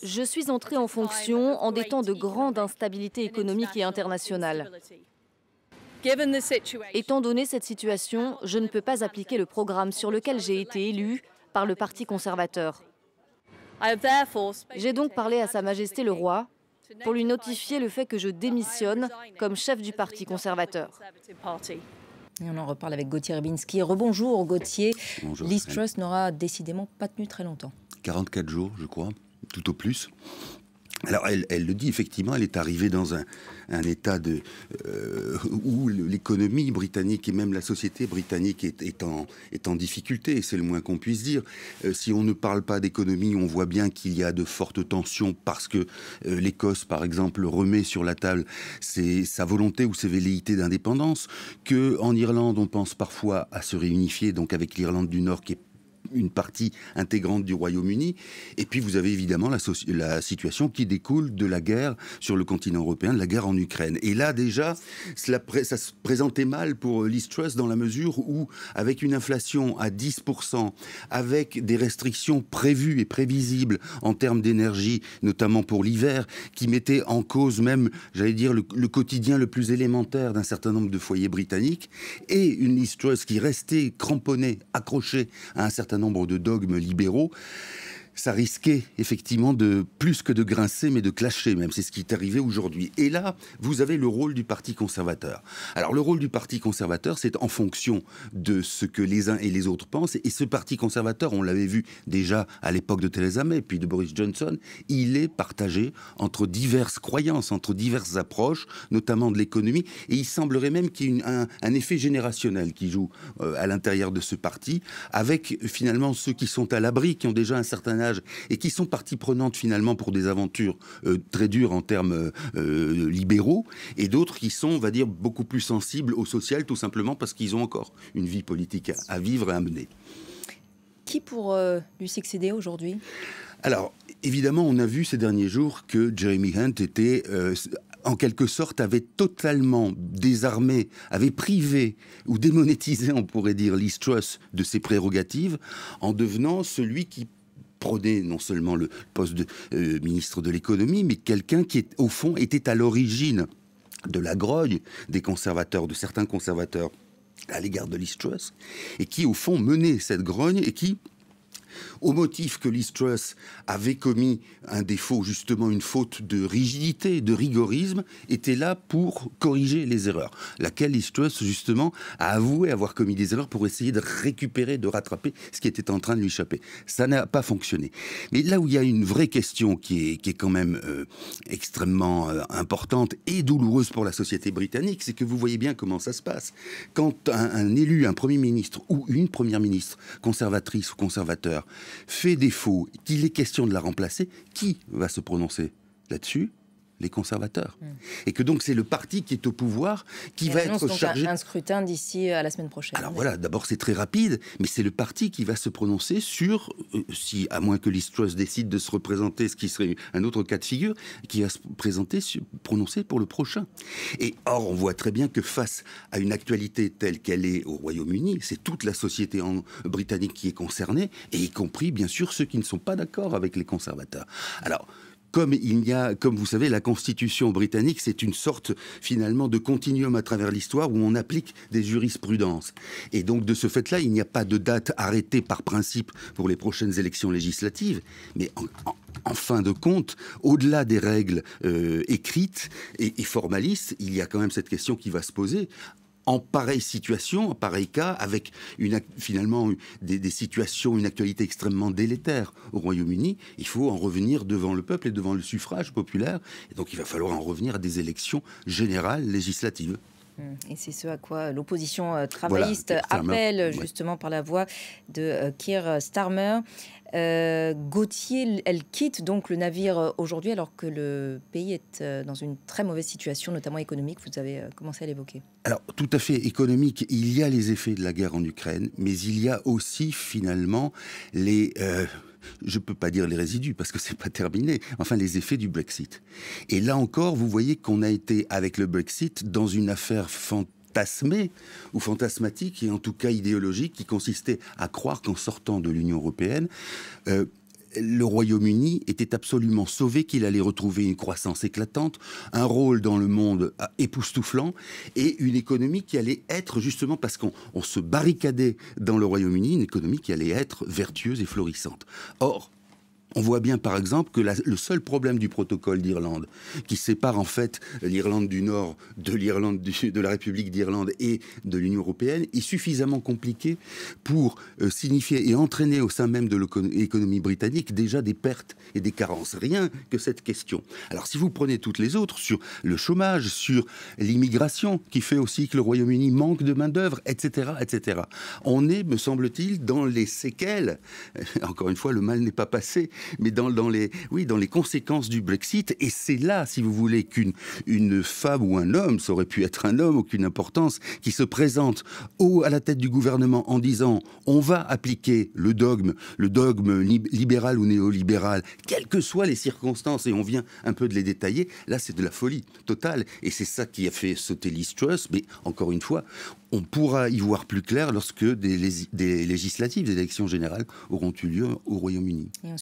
Je suis entrée en fonction en des temps de grande instabilité économique et internationale. Étant donné cette situation, je ne peux pas appliquer le programme sur lequel j'ai été élue par le Parti conservateur. J'ai donc parlé à Sa Majesté le Roi pour lui notifier le fait que je démissionne comme chef du Parti conservateur. Et on en reparle avec Gauthier Rybinski. Rebonjour Gauthier. Bonjour. Liz Truss n'aura décidément pas tenu très longtemps. 44 jours, je crois, tout au plus. Alors, elle le dit, effectivement, elle est arrivée dans un état où l'économie britannique et même la société britannique est en difficulté, c'est le moins qu'on puisse dire. Si on ne parle pas d'économie, on voit bien qu'il y a de fortes tensions parce que l'Écosse, par exemple, remet sur la table sa volonté ou ses velléités d'indépendance, qu'en Irlande, on pense parfois à se réunifier, donc avec l'Irlande du Nord qui est une partie intégrante du Royaume-Uni. Et puis vous avez évidemment la situation qui découle de la guerre sur le continent européen, de la guerre en Ukraine. Et là déjà, ça se présentait mal pour Liz Truss dans la mesure où, avec une inflation à 10%, avec des restrictions prévues et prévisibles en termes d'énergie, notamment pour l'hiver, qui mettaient en cause même, j'allais dire, le quotidien le plus élémentaire d'un certain nombre de foyers britanniques, et une Liz Truss qui restait cramponnée, accrochée à un certain nombre de dogmes libéraux, ça risquait effectivement de plus que de grincer, mais de clasher même. C'est ce qui est arrivé aujourd'hui. Et là, vous avez le rôle du Parti conservateur. Alors, le rôle du Parti conservateur, c'est en fonction de ce que les uns et les autres pensent. Et ce Parti conservateur, on l'avait vu déjà à l'époque de Theresa May, puis de Boris Johnson, il est partagé entre diverses croyances, entre diverses approches, notamment de l'économie. Et il semblerait même qu'il y ait un effet générationnel qui joue à l'intérieur de ce parti, avec finalement ceux qui sont à l'abri, qui ont déjà un certain âge, et qui sont partie prenante finalement pour des aventures très dures en termes libéraux, et d'autres qui sont, on va dire, beaucoup plus sensibles au social, tout simplement parce qu'ils ont encore une vie politique à vivre et à mener. Qui pour lui succéder aujourd'hui ? Alors, évidemment, on a vu ces derniers jours que Jeremy Hunt était... en quelque sorte, avait totalement désarmé, avait privé ou démonétisé, on pourrait dire, Liz Truss de ses prérogatives, en devenant celui qui prônait non seulement le poste de ministre de l'économie, mais quelqu'un qui, au fond, était à l'origine de la grogne des conservateurs, de certains conservateurs à l'égard de Liz Truss, et qui, au fond, menait cette grogne et qui, au motif que Liz Truss avait commis un défaut, justement une faute de rigidité, de rigorisme, était là pour corriger les erreurs. Laquelle Liz Truss, justement, a avoué avoir commis des erreurs pour essayer de récupérer, de rattraper ce qui était en train de lui échapper. Ça n'a pas fonctionné. Mais là où il y a une vraie question qui est quand même extrêmement importante et douloureuse pour la société britannique, c'est que vous voyez bien comment ça se passe. Quand un élu, un Premier ministre ou une Première ministre conservatrice ou conservateur fait défaut, qu'il est question de la remplacer, qui va se prononcer là-dessus ? Les conservateurs. Et que donc c'est le parti qui est au pouvoir qui va être chargé... un scrutin d'ici à la semaine prochaine. Alors voilà, d'abord c'est très rapide, mais c'est le parti qui va se prononcer sur, si à moins que Liz Truss décide de se représenter, ce qui serait un autre cas de figure, qui va se prononcer pour le prochain. Et or, on voit très bien que face à une actualité telle qu'elle est au Royaume-Uni, c'est toute la société britannique qui est concernée, et y compris bien sûr ceux qui ne sont pas d'accord avec les conservateurs. Alors, comme vous savez, la Constitution britannique, c'est une sorte, finalement, de continuum à travers l'histoire où on applique des jurisprudences. Et donc, de ce fait-là, il n'y a pas de date arrêtée par principe pour les prochaines élections législatives. Mais en fin de compte, au-delà des règles écrites et formalistes, il y a quand même cette question qui va se poser. En pareille situation, en pareil cas, avec finalement des situations, une actualité extrêmement délétère au Royaume-Uni, il faut en revenir devant le peuple et devant le suffrage populaire. Et donc il va falloir en revenir à des élections générales législatives. Et c'est ce à quoi l'opposition travailliste appelle justement par la voix de Keir Starmer. Gauthier, elle quitte donc le navire aujourd'hui alors que le pays est dans une très mauvaise situation, notamment économique, vous avez commencé à l'évoquer. Alors, tout à fait économique, il y a les effets de la guerre en Ukraine, mais il y a aussi finalement les... je ne peux pas dire les résidus parce que c'est pas terminé, enfin les effets du Brexit. Et là encore, vous voyez qu'on a été avec le Brexit dans une affaire fantasmée ou fantasmatique et en tout cas idéologique qui consistait à croire qu'en sortant de l'Union européenne, le Royaume-Uni était absolument sauvé, qu'il allait retrouver une croissance éclatante, un rôle dans le monde époustouflant et une économie qui allait être, justement parce qu'on se barricadait dans le Royaume-Uni, une économie qui allait être vertueuse et florissante. Or, on voit bien, par exemple, que le seul problème du protocole d'Irlande, qui sépare en fait l'Irlande du Nord de la République d'Irlande et de l'Union européenne, est suffisamment compliqué pour signifier et entraîner au sein même de l'économie britannique déjà des pertes et des carences. Rien que cette question. Alors, si vous prenez toutes les autres, sur le chômage, sur l'immigration, qui fait aussi que le Royaume-Uni manque de main-d'œuvre, etc., etc., on est, me semble-t-il, dans les séquelles. Encore une fois, le mal n'est pas passé, mais dans les conséquences du Brexit. Et c'est là, si vous voulez, qu'une femme ou un homme, ça aurait pu être un homme, aucune importance, qui se présente à la tête du gouvernement en disant on va appliquer le dogme libéral ou néolibéral, quelles que soient les circonstances, et on vient un peu de les détailler, là c'est de la folie totale. Et c'est ça qui a fait sauter Liz Truss, mais encore une fois, on pourra y voir plus clair lorsque des législatives, des élections générales auront eu lieu au Royaume-Uni.